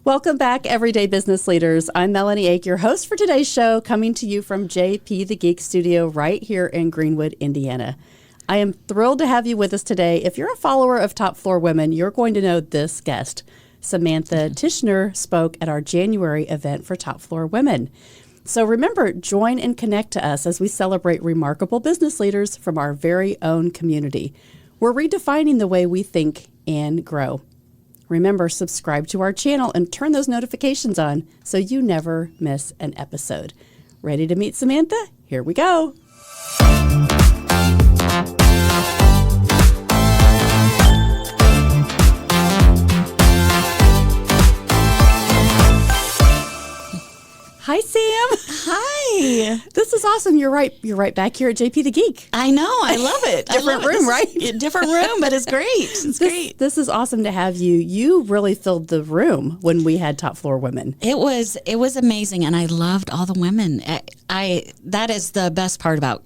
Welcome back, everyday business leaders. I'm Melanie Ake, your host for today's show, coming to you from JP the Geek Studio right here in Greenwood, Indiana. I am thrilled to have you with us today. If you're a follower of Top Floor Women, you're going to know this guest. Samantha Tishner spoke at our January event for Top Floor Women. So remember, join and connect to us as we celebrate remarkable business leaders from our very own community. We're redefining the way we think and grow. Remember, subscribe to our channel and turn those notifications on so you never miss an episode. Ready to meet Samantha? Here we go. Hi, Sam. Hi. This is awesome. You're right back here at JP the Geek. I know. I love it. Different room, right? Different room, but it's great. It's great. This is awesome to have you. You really filled the room when we had Top Floor Women. It was amazing, and I loved all the women. That is the best part about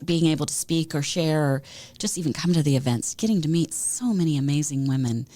being able to speak or share or just even come to the events, getting to meet so many amazing women.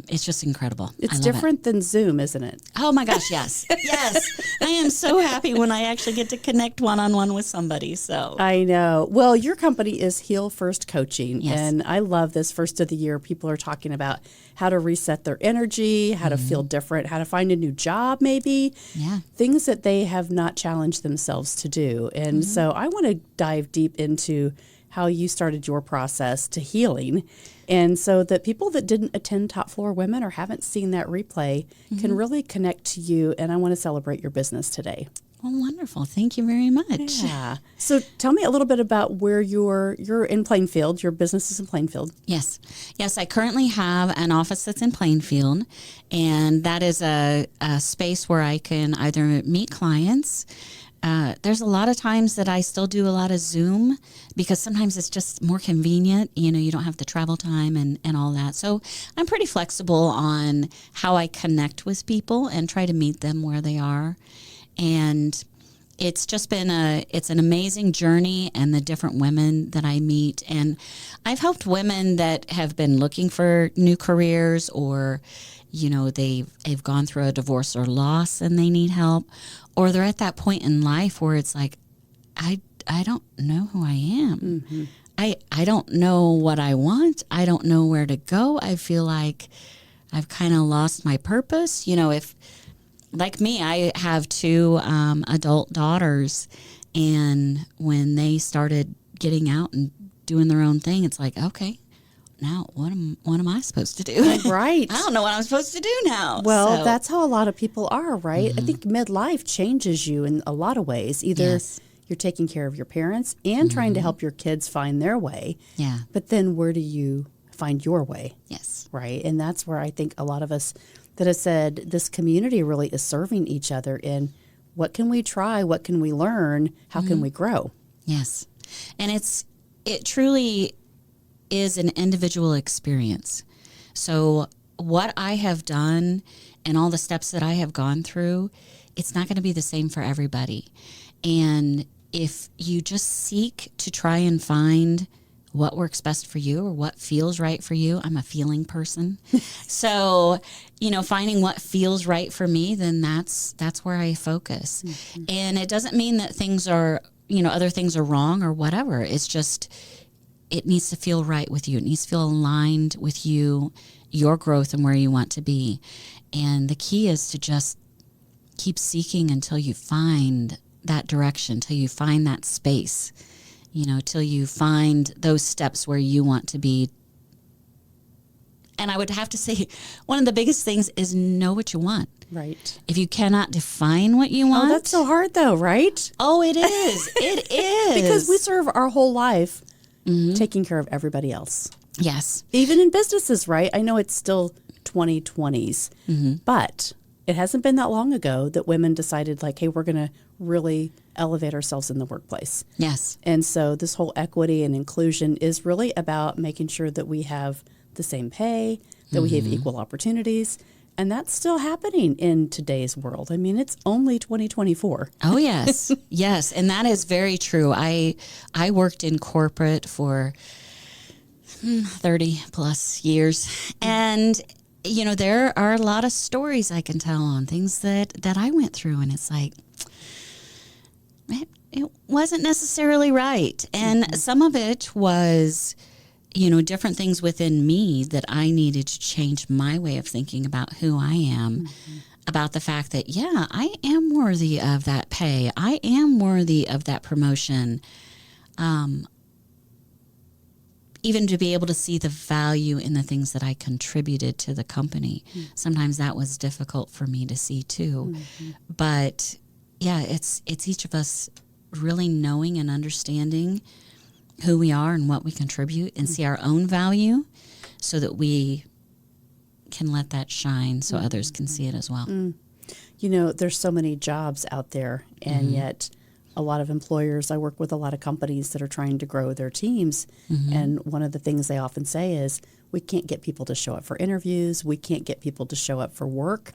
It's just incredible. It's different than Zoom, isn't it? Oh my gosh, yes. Yes. I am so happy when I actually get to connect one-on-one with somebody. So I know. Well, your company is Heal First Coaching. Yes. And I love this first of the year. People are talking about how to reset their energy, how to feel different, how to find a new job maybe. Yeah. Things that they have not challenged themselves to do. And so I want to dive deep into how you started your process to healing. And so that people that didn't attend Top Floor Women or haven't seen that replay can really connect to you. And I want to celebrate your business today. Well, wonderful. Thank you very much. Yeah. So tell me a little bit about where you're in Plainfield. Your business is in Plainfield. Yes. Yes, I currently have an office that's in Plainfield, and that is a space where I can either meet clients. There's a lot of times that I still do a lot of Zoom because sometimes it's just more convenient. You know, you don't have the travel time and all that. So I'm pretty flexible on how I connect with people and try to meet them where they are. And it's just been it's an amazing journey, and the different women that I meet. And I've helped women that have been looking for new careers, or, you know, they've gone through a divorce or loss and they need help, or they're at that point in life where it's like, I don't know who I am. Mm-hmm. I don't know what I want. I don't know where to go. I feel like I've kind of lost my purpose. You know, if, like me, I have two adult daughters, and when they started getting out and doing their own thing, it's like, okay, now what am I supposed to do? Right. I don't know what I'm supposed to do now. Well, that's how a lot of people are, right? I think midlife changes you in a lot of ways. Either you're taking care of your parents and trying to help your kids find their way. Yeah. But then where do you find your way? Yes. Right. And that's where I think a lot of us that have said this community really is serving each other in what can we try? What can we learn? How can we grow? Yes. And it truly is an individual experience. So what I have done and all the steps that I have gone through, it's not going to be the same for everybody. And if you just seek to try and find what works best for you or what feels right for you, I'm a feeling person. So, you know, finding what feels right for me, then that's where I focus. Mm-hmm. And it doesn't mean that things are, you know, other things are wrong or whatever. It's just, it needs to feel right with you. It needs to feel aligned with you, your growth and where you want to be. And the key is to just keep seeking until you find that direction, till you find that space, you know, till you find those steps where you want to be. And I would have to say one of the biggest things is know what you want. Right. If you cannot define what you want. Oh, that's so hard though, right? Oh, it is. It is. Because we serve our whole life taking care of everybody else. Yes. Even in businesses, right? I know it's still 2020s, but it hasn't been that long ago that women decided like, hey, we're going to really elevate ourselves in the workplace. Yes. And so this whole equity and inclusion is really about making sure that we have the same pay, that we have equal opportunities. And that's still happening in today's world. I mean, it's only 2024. Oh, yes. Yes. And that is very true. I worked in corporate for 30 plus years. And there are a lot of stories I can tell on things that I went through, and it's like, it wasn't necessarily right. And some of it was, different things within me that I needed to change my way of thinking about who I am, about the fact that, I am worthy of that pay. I am worthy of that promotion. Even to be able to see the value in the things that I contributed to the company. Sometimes that was difficult for me to see too. But it's each of us really knowing and understanding who we are and what we contribute, and see our own value so that we can let that shine so others can see it as well. There's so many jobs out there, and yet a lot of employers, I work with a lot of companies that are trying to grow their teams, and one of the things they often say is, we can't get people to show up for interviews, we can't get people to show up for work.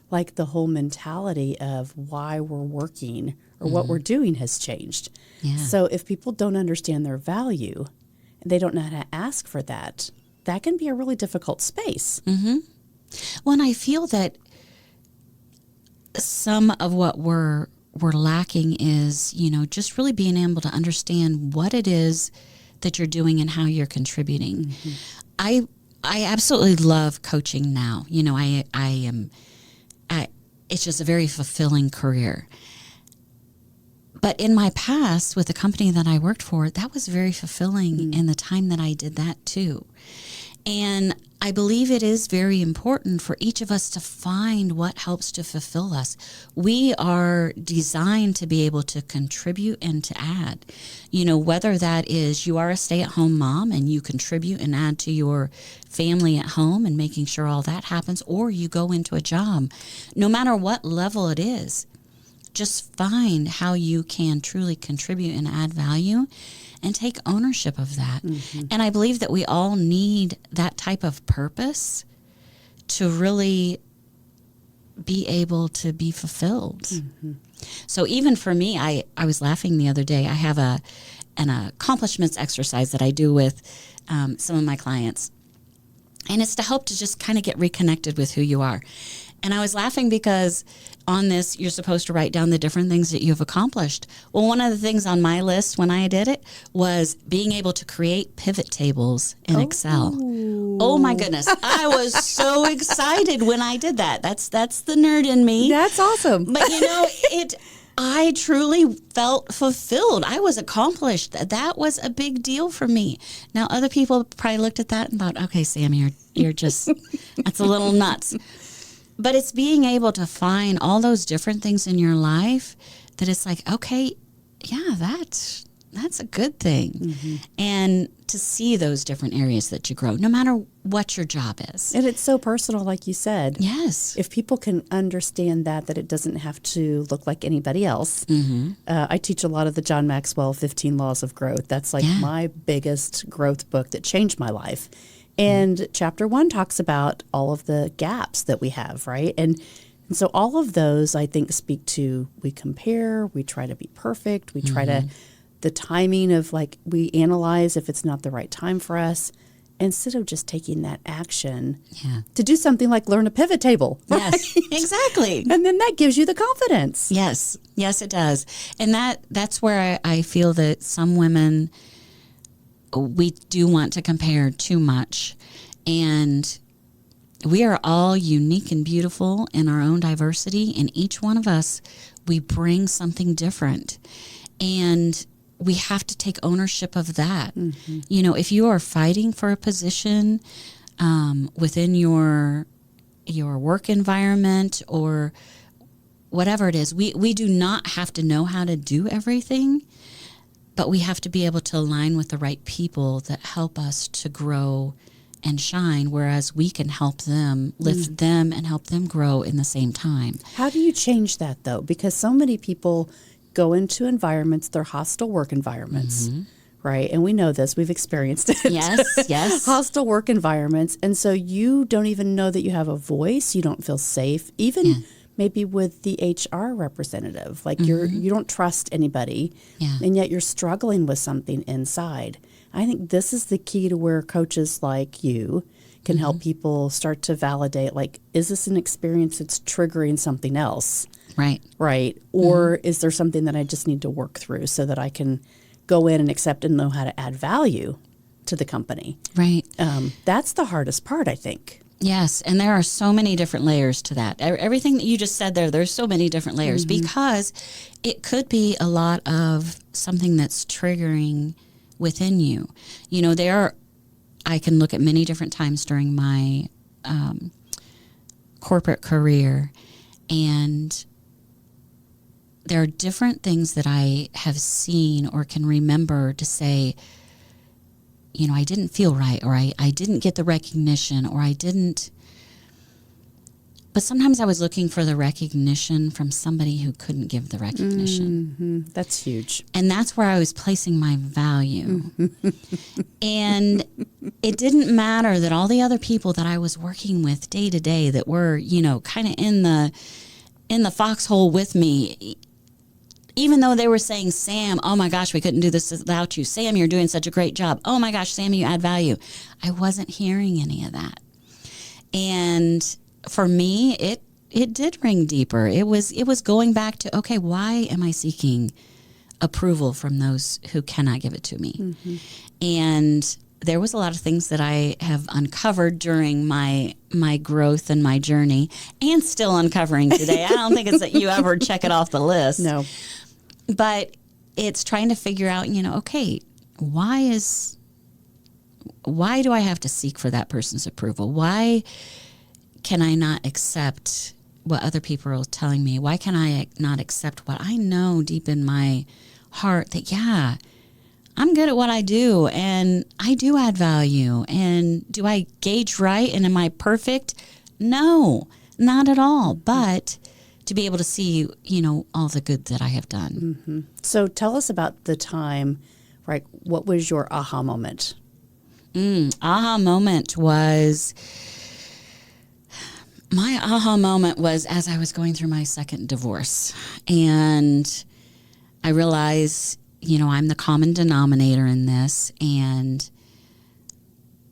Like the whole mentality of why we're working or what we're doing has changed. So if people don't understand their value and they don't know how to ask for that, that can be a really difficult space. Well, and I feel that some of what we're lacking is, just really being able to understand what it is that you're doing and how you're contributing. I absolutely love coaching now. It's just a very fulfilling career. But in my past, with the company that I worked for, that was very fulfilling in the time that I did that too. And I believe it is very important for each of us to find what helps to fulfill us. We are designed to be able to contribute and to add. Whether that is you are a stay-at-home mom and you contribute and add to your family at home and making sure all that happens, or you go into a job, no matter what level it is, just find how you can truly contribute and add value and take ownership of that. And I believe that we all need that type of purpose to really be able to be fulfilled. So even for me, I was laughing the other day. I have an accomplishments exercise that I do with some of my clients. And it's to help to just kind of get reconnected with who you are. And I was laughing because on this, you're supposed to write down the different things that you've accomplished. Well, one of the things on my list when I did it was being able to create pivot tables in Excel. Oh my goodness. I was so excited when I did that. That's the nerd in me. That's awesome. But I truly felt fulfilled. I was accomplished. That was a big deal for me. Now, other people probably looked at that and thought, okay, Sam, you're just, that's a little nuts. But it's being able to find all those different things in your life that it's like, okay, yeah, that's a good thing. And to see those different areas that you grow, no matter what your job is. And it's so personal, like you said. Yes. If people can understand that it doesn't have to look like anybody else. I teach a lot of the John Maxwell 15 Laws of Growth. That's like my biggest growth book that changed my life. And chapter 1 talks about all of the gaps that we have, right? And so all of those, I think, speak to we compare, we try to be perfect, we try to, the timing of like, we analyze if it's not the right time for us, instead of just taking that action to do something like learn a pivot table. Right? Yes, exactly. And then that gives you the confidence. Yes, it does. And that's where I feel that some women, we do want to compare too much, and we are all unique and beautiful in our own diversity, and each one of us, we bring something different, and we have to take ownership of that. If you are fighting for a position within your work environment or whatever it is, we do not have to know how to do everything. But we have to be able to align with the right people that help us to grow and shine, whereas we can help them, lift them, and help them grow in the same time. How do you change that, though? Because so many people go into environments, they're hostile work environments, right? And we know this. We've experienced it. Yes. Hostile work environments. And so you don't even know that you have a voice. You don't feel safe, even maybe with the HR representative. Like you don't trust anybody, and yet you're struggling with something inside. I think this is the key to where coaches like you can help people start to validate, like, is this an experience that's triggering something else? Right. Right. Or is there something that I just need to work through so that I can go in and accept and know how to add value to the company? Right. That's the hardest part, I think. Yes, and there are so many different layers to that. Everything that you just said there's so many different layers because it could be a lot of something that's triggering within you. You know, I can look at many different times during my corporate career, and there are different things that I have seen or can remember to say, you know, I didn't feel right, or I didn't get the recognition, or I didn't. But sometimes I was looking for the recognition from somebody who couldn't give the recognition. That's huge. And that's where I was placing my value. And it didn't matter that all the other people that I was working with day to day that were, you know, kind of in the foxhole with me, even though they were saying, Sam, oh my gosh, we couldn't do this without you. Sam, you're doing such a great job. Oh my gosh, Sam, you add value. I wasn't hearing any of that. And for me, it did ring deeper. It was going back to, okay, why am I seeking approval from those who cannot give it to me? And there was a lot of things that I have uncovered during my growth and my journey, and still uncovering today. I don't think it's that you ever check it off the list. No. But it's trying to figure out, you know, okay, why do I have to seek for that person's approval? Why can I not accept what other people are telling me? Why can I not accept what I know deep in my heart that, yeah, I'm good at what I do and I do add value. And do I gauge right? And am I perfect? No, not at all. But to be able to see, you know, all the good that I have done. So tell us about the time, right? What was your aha moment? Aha moment was, my aha moment was as I was going through my second divorce. And I realized, you know, I'm the common denominator in this. And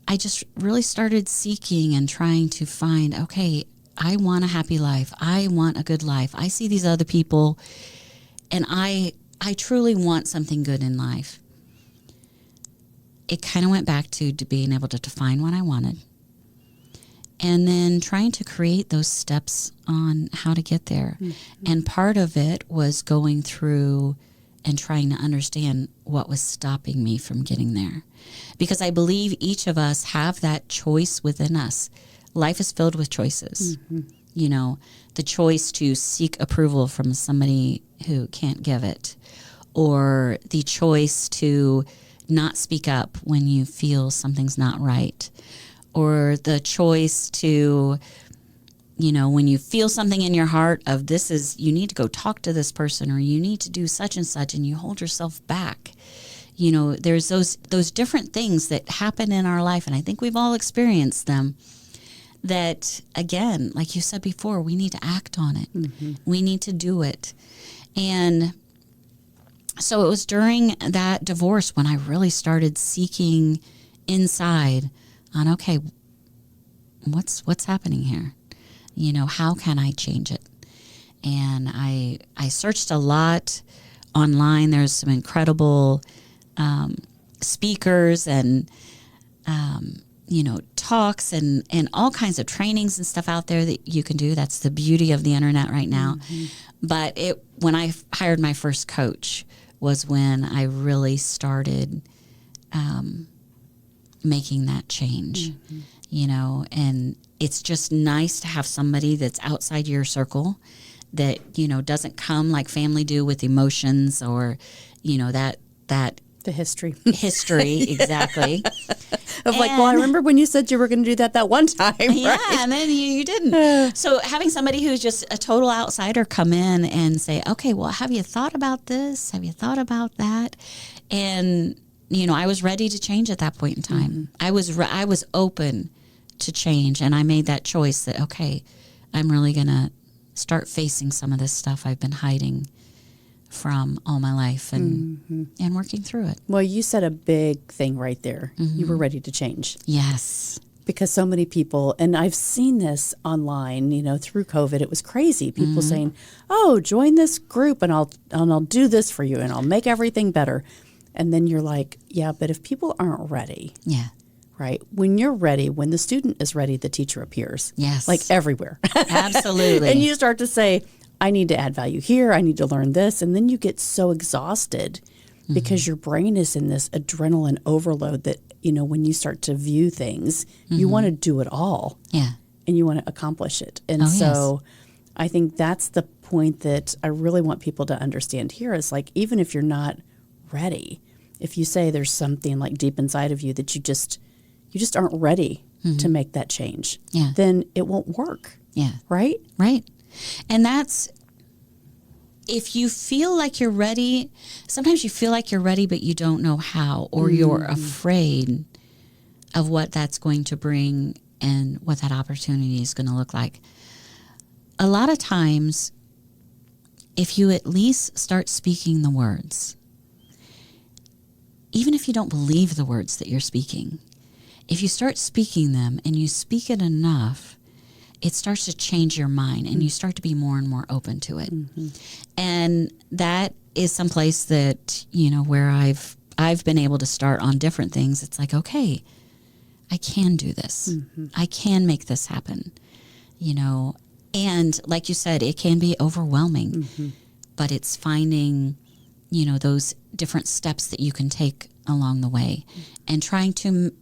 I just really started seeking and trying to find, okay, I want a happy life. I want a good life. I see these other people, and I truly want something good in life. It kind of went back to being able to define what I wanted, and then trying to create those steps on how to get there. And part of it was going through and trying to understand what was stopping me from getting there. Because I believe each of us have that choice within us. Life is filled with choices. You know, the choice to seek approval from somebody who can't give it, or the choice to not speak up when you feel something's not right, or the choice to, you know, when you feel something in your heart of this is, you need to go talk to this person, or you need to do such and such, and you hold yourself back. You know, there's those different things that happen in our life, and I think we've all experienced them. That, again, like you said before, we need to act on it. We need to do it. And so it was during that divorce when I really started seeking inside on, okay, what's happening here? You know, how can I change it? And I searched a lot online. There's some incredible speakers and you know, talks and all kinds of trainings and stuff out there that you can do. That's the beauty of the internet right now. But when I hired my first coach was when I really started making that change, you know, and it's just nice to have somebody that's outside your circle that, you know, doesn't come like family do with emotions or, you know, that The history. Exactly. Of like, well, I remember when you said you were going to do that one time. Yeah, right? and then you didn't. So having somebody who's just a total outsider come in and say, okay, well, have you thought about this? Have you thought about that? And, you know, I was ready to change at that point in time. I was open to change, and I made that choice that, okay, I'm really going to start facing some of this stuff I've been hiding from all my life and working through it. Well, you said a big thing right there. You were ready to change. Yes. because so many people, and I've seen this online, through COVID, it was crazy. People saying, "Oh, join this group and I'll do this for you and I'll make everything better." And then you're like, "Yeah, but if people aren't ready." Yeah. Right. When you're ready, when the student is ready, the teacher appears. Yes. Like everywhere. Absolutely. And you start to say, "I need to add value here. I need to learn this." And then you get so exhausted because your brain is in this adrenaline overload that, when you start to view things, you want to do it all. Yeah. And you want to accomplish it. And so I think that's the point that I really want people to understand here is like, even if you're not ready, if you say there's something like deep inside of you that you just aren't ready to make that change, then it won't work. Yeah. Right? Right. And that's, if you feel like you're ready, sometimes you feel like you're ready, but you don't know how, or you're afraid of what that's going to bring and what that opportunity is going to look like. A lot of times, if you at least start speaking the words, even if you don't believe the words that you're speaking, if you start speaking them and you speak it enough, it starts to change your mind and you start to be more and more open to it. And that is someplace that, where I've been able to start on different things. It's like, okay, I can do this. I can make this happen, and like you said, it can be overwhelming, but it's finding, those different steps that you can take along the way and trying to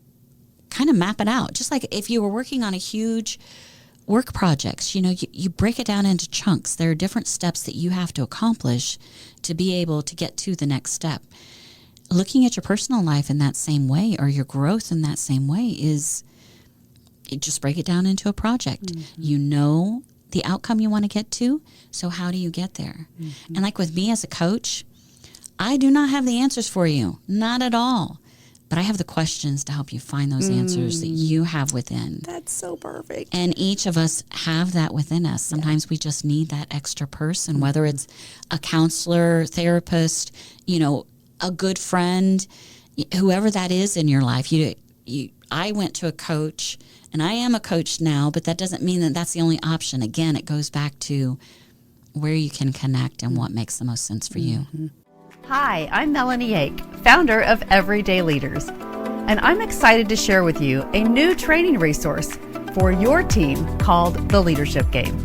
kind of map it out. Just like if you were working on a huge work projects, you break it down into chunks. There are different steps that you have to accomplish to be able to get to the next step. Looking at your personal life in that same way, or your growth in that same way, is just break it down into a project. You know the outcome you want to get to, so how do you get there? And like with me as a coach, I do not have the answers for you, not at all. But I have the questions to help you find those answers that you have within. That's so perfect. And each of us have that within us. Sometimes we just need that extra person, whether it's a counselor, therapist, a good friend, whoever that is in your life. I went to a coach, and I am a coach now, but that doesn't mean that that's the only option. Again, it goes back to where you can connect and what makes the most sense for you. Hi, I'm Melanie Ake, founder of Everyday Leaders, and I'm excited to share with you a new training resource for your team called the Leadership Game.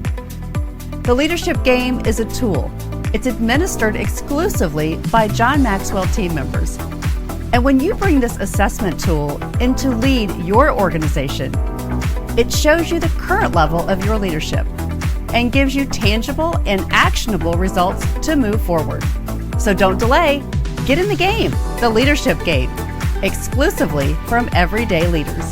The Leadership Game is a tool. It's administered exclusively by John Maxwell team members. And when you bring this assessment tool in to lead your organization, it shows you the current level of your leadership and gives you tangible and actionable results to move forward. So don't delay. Get in the game, the Leadership Game, exclusively from Everyday Leaders.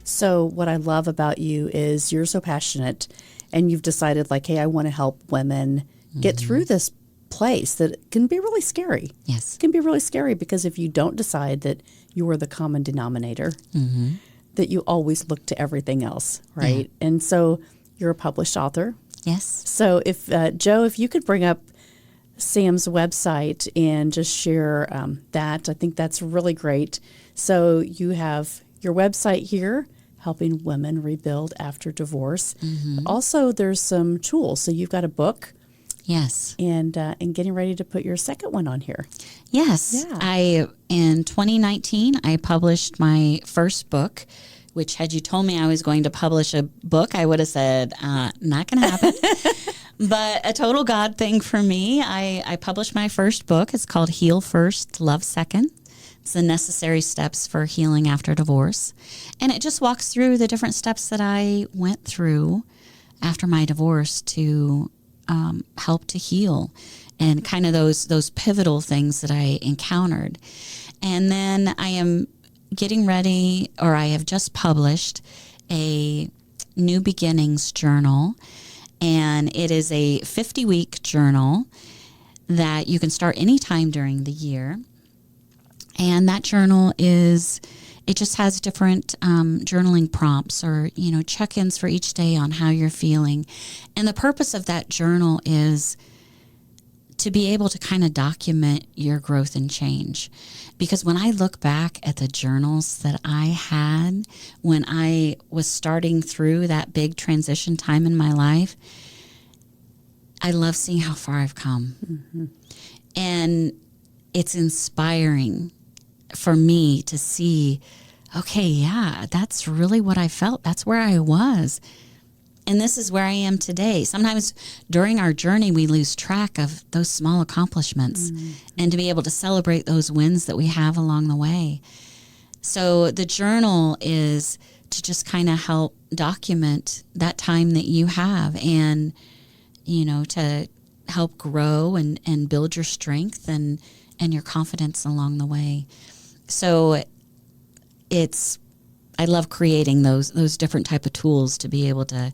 So what I love about you is you're so passionate, and you've decided like, hey, I want to help women get through this place that can be really scary. Yes. It can be really scary because if you don't decide that you are the common denominator, that you always look to everything else, right? Yeah. And so you're a published author. Yes. So if, Joe, if you could bring up Sam's website and just share that, I think that's really great. So you have your website here, helping women rebuild after divorce. Also, there's some tools. So you've got a book. Yes. And getting ready to put your second one on here. Yes. Yeah. In 2019, I published my first book, which had you told me I was going to publish a book, I would have said, not going to happen. But a total God thing for me. I published my first book. It's called Heal First, Love Second. It's the necessary steps for healing after divorce. And it just walks through the different steps that I went through after my divorce to help to heal, and kind of those pivotal things that I encountered. And then I am getting ready, or I have just published a New Beginnings journal, and it is a 50-week journal that you can start anytime during the year. And that journal is it just has different journaling prompts or, check-ins for each day on how you're feeling. And the purpose of that journal is to be able to kind of document your growth and change. Because when I look back at the journals that I had when I was starting through that big transition time in my life, I love seeing how far I've come. Mm-hmm. And it's inspiring for me to see, okay, yeah, that's really what I felt. That's where I was. And this is where I am today. Sometimes during our journey, we lose track of those small accomplishments and to be able to celebrate those wins that we have along the way. So the journal is to just kind of help document that time that you have and, to help grow and build your strength and your confidence along the way. So I love creating those different type of tools to be able to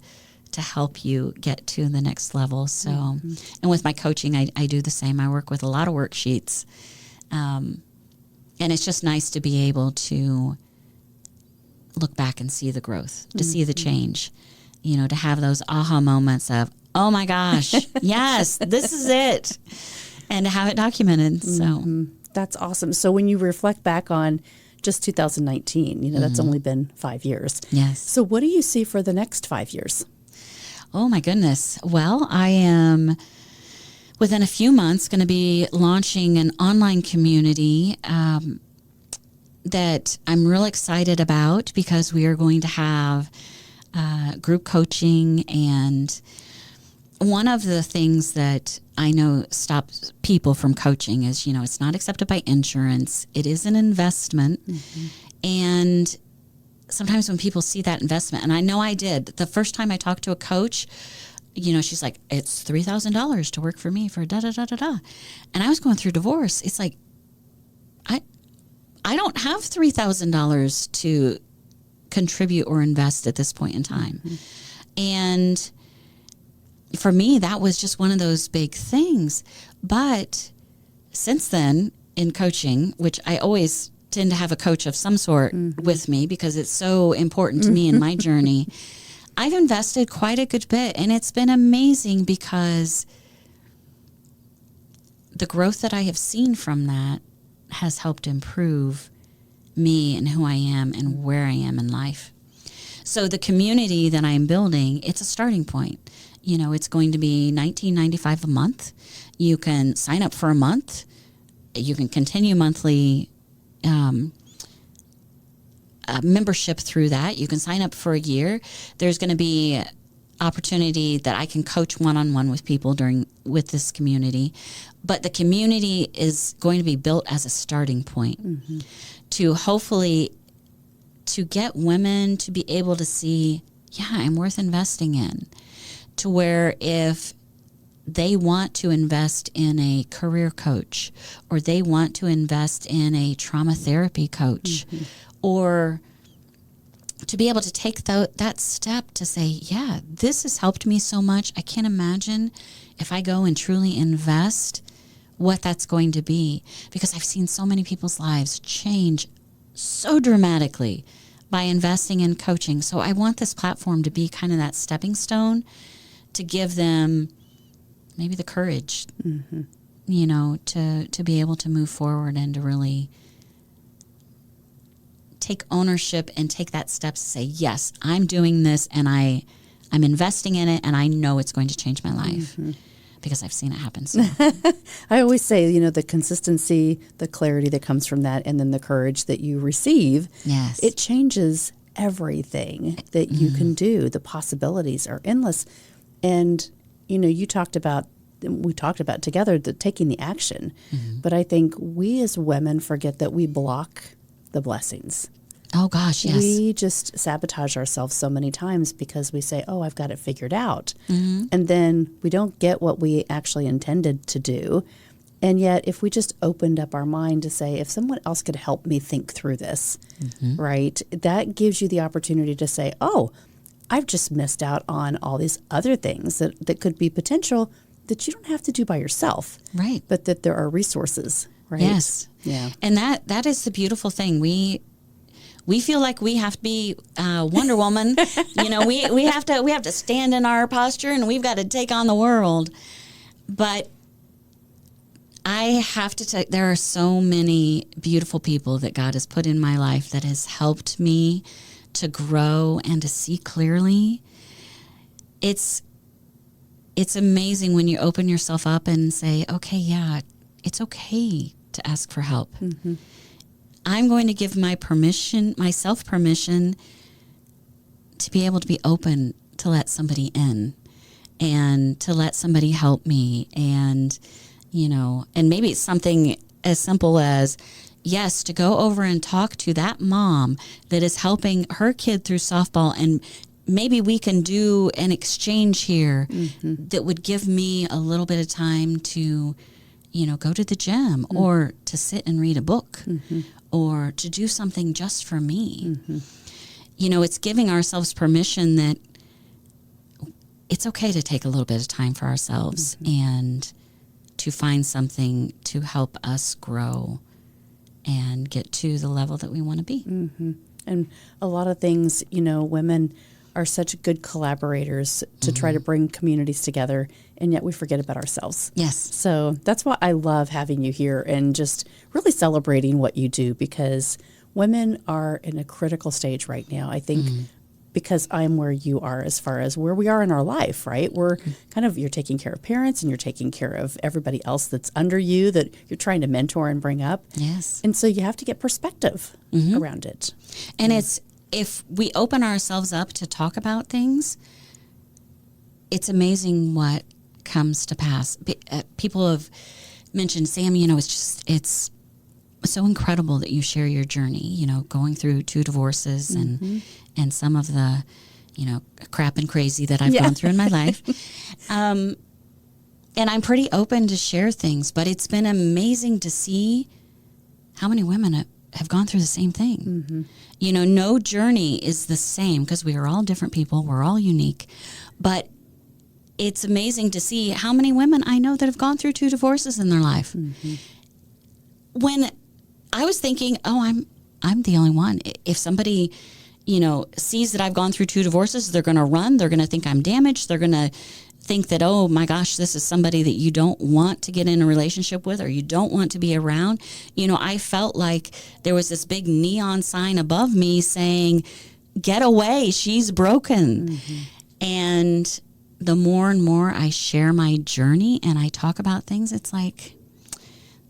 help you get to the next level. So, and with my coaching, I do the same. I work with a lot of worksheets. And it's just nice to be able to look back and see the growth, to see the change, to have those aha moments of, oh my gosh, yes, this is it. And to have it documented. So that's awesome. So when you reflect back on just 2019, that's only been 5 years. Yes. So what do you see for the next 5 years? Oh my goodness. Well, I am within a few months going to be launching an online community that I'm real excited about because we are going to have group coaching. And one of the things that I know stops people from coaching is, it's not accepted by insurance. It is an investment. And sometimes when people see that investment, and I know I did, the first time I talked to a coach, she's like, it's $3,000 to work for me for da-da-da-da-da. And I was going through divorce. It's like, I don't have $3,000 to contribute or invest at this point in time. And for me, that was just one of those big things. But since then, in coaching, which I always tend to have a coach of some sort with me because it's so important to me in my journey, I've invested quite a good bit. And it's been amazing because the growth that I have seen from that has helped improve me and who I am and where I am in life. So the community that I'm building, it's a starting point. It's going to be $19.95 a month. You can sign up for a month. You can continue monthly membership through that. You can sign up for a year. There's going to be opportunity that I can coach one-on-one with people with this community. But the community is going to be built as a starting point to hopefully to get women to be able to see, yeah, I'm worth investing in. To where if they want to invest in a career coach or they want to invest in a trauma therapy coach or to be able to take that step to say, yeah, this has helped me so much. I can't imagine if I go and truly invest what that's going to be, because I've seen so many people's lives change so dramatically by investing in coaching. So I want this platform to be kind of that stepping stone to give them maybe the courage, to be able to move forward and to really take ownership and take that step to say, yes, I'm doing this and I'm investing in it and I know it's going to change my life because I've seen it happen. So. I always say, the consistency, the clarity that comes from that, and then the courage that you receive, yes, it changes everything that you can do. The possibilities are endless. And, we talked about together taking the action. But I think we as women forget that we block the blessings. Oh, gosh, yes. We just sabotage ourselves so many times because we say, oh, I've got it figured out. And then we don't get what we actually intended to do. And yet, if we just opened up our mind to say, if someone else could help me think through this, right, that gives you the opportunity to say, oh, I've just missed out on all these other things that could be potential that you don't have to do by yourself. Right. But that there are resources, right? Yes. Yeah. And that is the beautiful thing. We we feel like we have to be Wonder Woman. We have to stand in our posture and we've got to take on the world. But I have to tell, there are so many beautiful people that God has put in my life that has helped me to grow and to see clearly. It's amazing when you open yourself up and say, okay, yeah, it's okay to ask for help. Mm-hmm. I'm going to give myself permission to be able to be open to let somebody in and to let somebody help me. And, and maybe it's something as simple as, yes, to go over and talk to that mom that is helping her kid through softball, and maybe we can do an exchange here that would give me a little bit of time to, go to the gym or to sit and read a book or to do something just for me. It's giving ourselves permission that it's okay to take a little bit of time for ourselves and to find something to help us grow and get to the level that we want to be. And a lot of things, women are such good collaborators to try to bring communities together, and yet we forget about ourselves. Yes. So that's why I love having you here and just really celebrating what you do, because women are in a critical stage right now. I think because I'm where you are as far as where we are in our life, right? We're kind of, you're taking care of parents and you're taking care of everybody else that's under you that you're trying to mentor and bring up. Yes. And so you have to get perspective around it. And it's, if we open ourselves up to talk about things, it's amazing what comes to pass. People have mentioned, Sam, it's so incredible that you share your journey, going through 2 divorces and some of the, crap and crazy that I've gone through in my life. And I'm pretty open to share things, but it's been amazing to see how many women have gone through the same thing. No journey is the same because we are all different people. We're all unique. But it's amazing to see how many women I know that have gone through 2 divorces in their life. When I was thinking, I'm the only one. If somebody, sees that I've gone through 2 divorces, they're going to run. They're going to think I'm damaged. They're going to think that, oh my gosh, this is somebody that you don't want to get in a relationship with or you don't want to be around. I felt like there was this big neon sign above me saying, get away, she's broken. And the more and more I share my journey and I talk about things, it's like,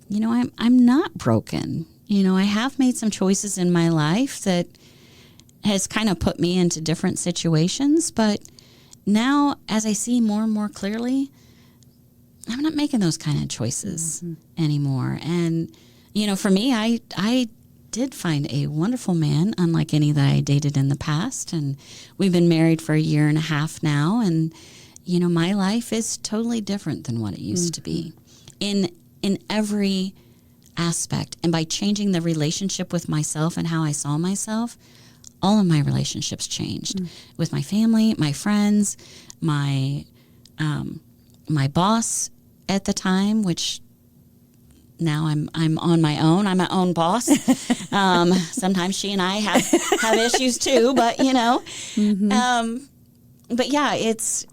I'm not broken. I have made some choices in my life that has kind of put me into different situations, but now as I see more and more clearly, I'm not making those kind of choices anymore. And, for me, I did find a wonderful man, unlike any that I dated in the past. And we've been married for 1.5 years now. And, my life is totally different than what it used to be in every aspect. And by changing the relationship with myself and how I saw myself, all of my relationships changed with my family, my friends, my boss at the time, which now I'm on my own. I'm my own boss. Sometimes she and I have issues too, but but yeah, it's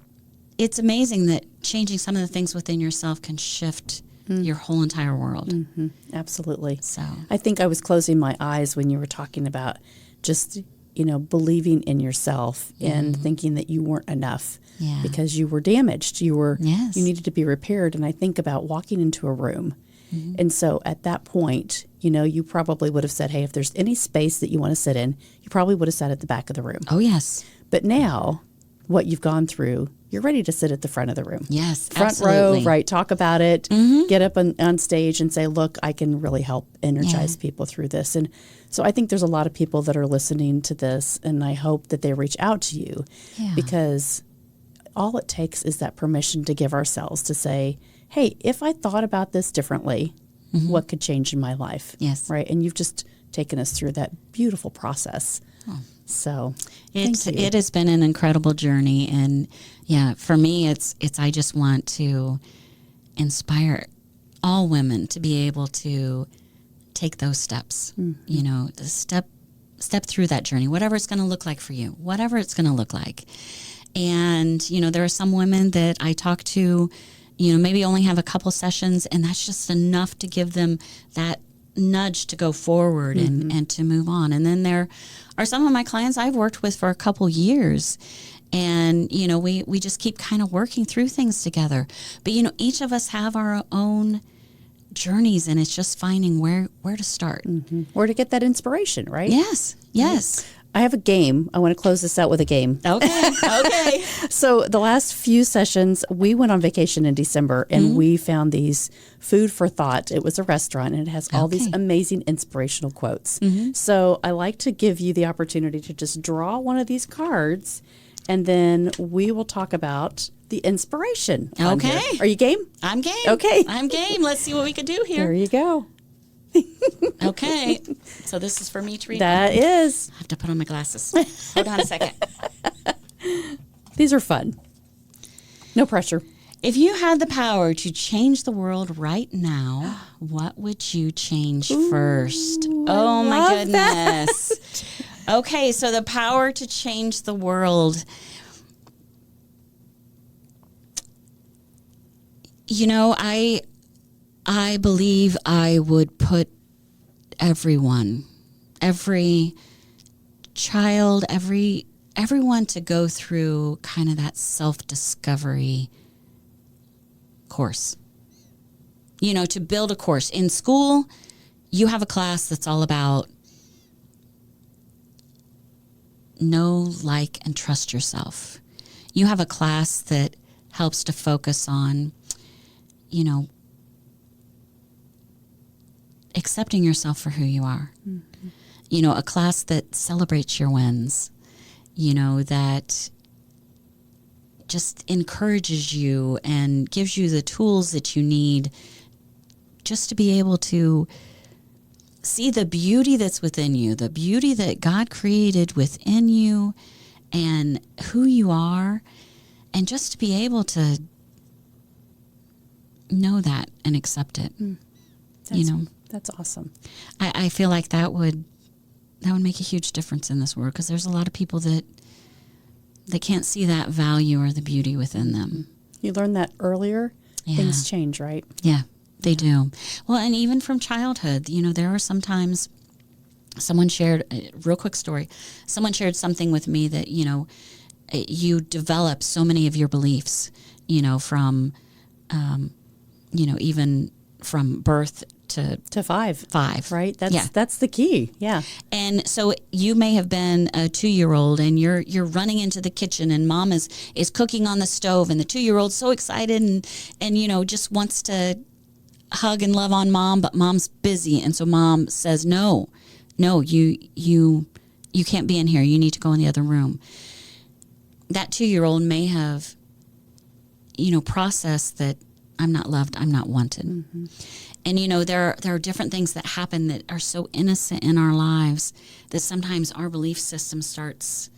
amazing that changing some of the things within yourself can shift your whole entire world. Absolutely. So I think I was closing my eyes when you were talking about just, believing in yourself and thinking that you weren't enough because you were damaged. You needed to be repaired. And I think about walking into a room. And so at that point, you probably would have said, hey, if there's any space that you want to sit in, you probably would have sat at the back of the room. Oh, yes. But now what you've gone through, you're ready to sit at the front of the room. Yes, front absolutely. row, right? Talk about it, get up on stage and say, look, I can really help energize people through this. And so I think there's a lot of people that are listening to this, and I hope that they reach out to you because all it takes is that permission to give ourselves to say, hey, if I thought about this differently, what could change in my life? Yes. Right? And you've just taken us through that beautiful process. Oh. So it has been an incredible journey. And for me, it's I just want to inspire all women to be able to take those steps, the step through that journey, whatever it's going to look like for you, whatever it's going to look like. And, you know, there are some women that I talk to, you know, maybe only have a couple sessions, and that's just enough to give them that nudge to go forward and to move on. And then there are some of my clients I've worked with for a couple years, and, you know, we just keep kind of working through things together. But, you know, each of us have our own journeys, and it's just finding where to start. Where to get that inspiration, right? Yes. I have a game. I want to close this out with a game. Okay. So the last few sessions, we went on vacation in December, and we found these food for thought. It was a restaurant, and it has all these amazing inspirational quotes. So I like to give you the opportunity to just draw one of these cards, and then we will talk about the inspiration. Okay. Are you game? I'm game. Okay. I'm game. Let's see what we can do here. There you go. Okay. So this is for me to read. That is. I have to put on my glasses. Hold on a second. These are fun. No pressure. If you had the power to change the world right now, what would you change first? Oh my goodness. Okay, so the power to change the world. You know, I believe I would put everyone, every child, everyone to go through kind of that self-discovery course. You know, to build a course. In school, you have a class that's all about know, like, and trust yourself. You have a class that helps to focus on, you know, accepting yourself for who you are. You know, a class that celebrates your wins, you know, that just encourages you and gives you the tools that you need just to be able to see the beauty that's within you, the beauty that God created within you and who you are, and just to be able to know that and accept it. You know, that's awesome. I feel like that would make a huge difference in this world, because there's a lot of people that they can't see that value or the beauty within them. You learn that earlier, things change, right? Yeah, they do. Well, and even from childhood, you know, there are sometimes someone shared a real quick story. Someone shared something with me that, you know, you develop so many of your beliefs, you know, from, you know, even from birth to five, right? That's the key. Yeah. And so you may have been a 2-year-old, and you're running into the kitchen, and mom is cooking on the stove, and the 2-year-old's so excited and you know, just wants to hug and love on mom, but mom's busy, and so mom says, no, you can't be in here. You need to go in the other room. That 2-year-old may have, you know, processed that I'm not loved, I'm not wanted. And, you know, there are different things that happen that are so innocent in our lives that sometimes our belief system starts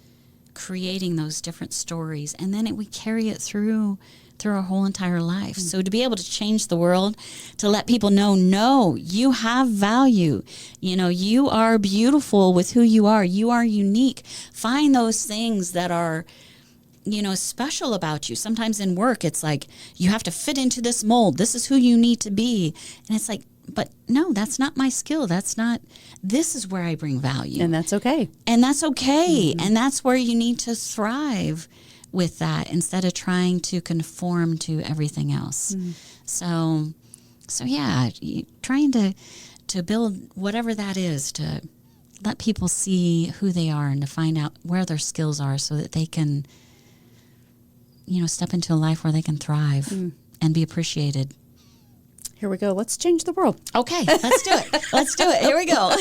creating those different stories. And then we carry it through our whole entire life. So to be able to change the world, to let people know, no, you have value. You know, you are beautiful with who you are. You are unique. Find those things that are, you know, special about you. Sometimes in work, it's like, you have to fit into this mold. This is who you need to be. And it's like, but no, that's not my skill. This is where I bring value. And that's okay. And that's okay. And that's where you need to thrive with that, instead of trying to conform to everything else. So yeah, trying to build whatever that is, to let people see who they are and to find out where their skills are, so that they can, you know, step into a life where they can thrive and be appreciated. Here we go. Let's change the world. Okay, let's do it. Let's do it. Here we go.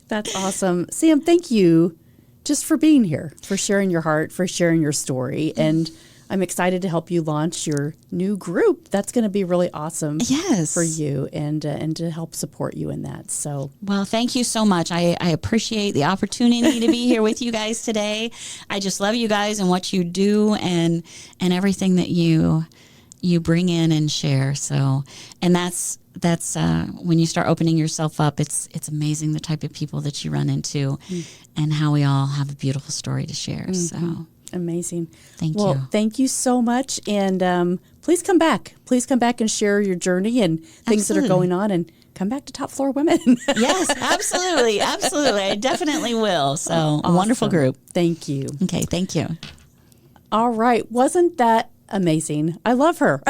That's awesome. Sam, thank you just for being here, for sharing your heart, for sharing your story. And I'm excited to help you launch your new group. That's going to be really awesome for you and to help support you in that. So, well, thank you so much. I appreciate the opportunity to be here with you guys today. I just love you guys and what you do and everything that you bring in and share. So, and that's that's when you start opening yourself up, it's amazing the type of people that you run into and how we all have a beautiful story to share. So amazing. Thank you. Thank you so much. And please come back. Please come back and share your journey and things that are going on, and come back to Top Floor Women. Yes, absolutely. Absolutely. I definitely will. So awesome. A wonderful group. Thank you. Okay. Thank you. All right. Wasn't that amazing? I love her.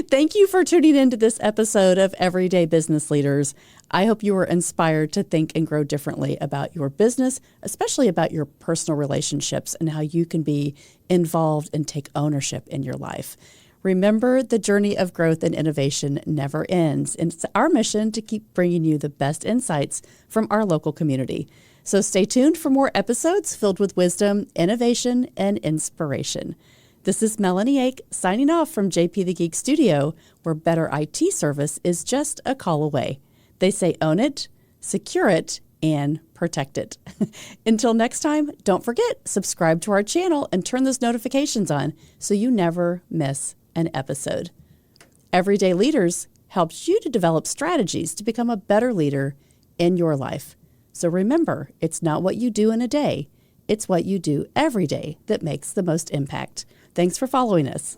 Thank you for tuning into this episode of Everyday Business Leaders. I hope you were inspired to think and grow differently about your business, especially about your personal relationships and how you can be involved and take ownership in your life. Remember, the journey of growth and innovation never ends, and it's our mission to keep bringing you the best insights from our local community. So stay tuned for more episodes filled with wisdom, innovation, and inspiration. This is Melanie Ake signing off from JP the Geek Studio, where better IT service is just a call away. They say own it, secure it, and protect it. Until next time, don't forget, subscribe to our channel and turn those notifications on so you never miss an episode. Everyday Leaders helps you to develop strategies to become a better leader in your life. So remember, it's not what you do in a day, it's what you do every day that makes the most impact. Thanks for following us.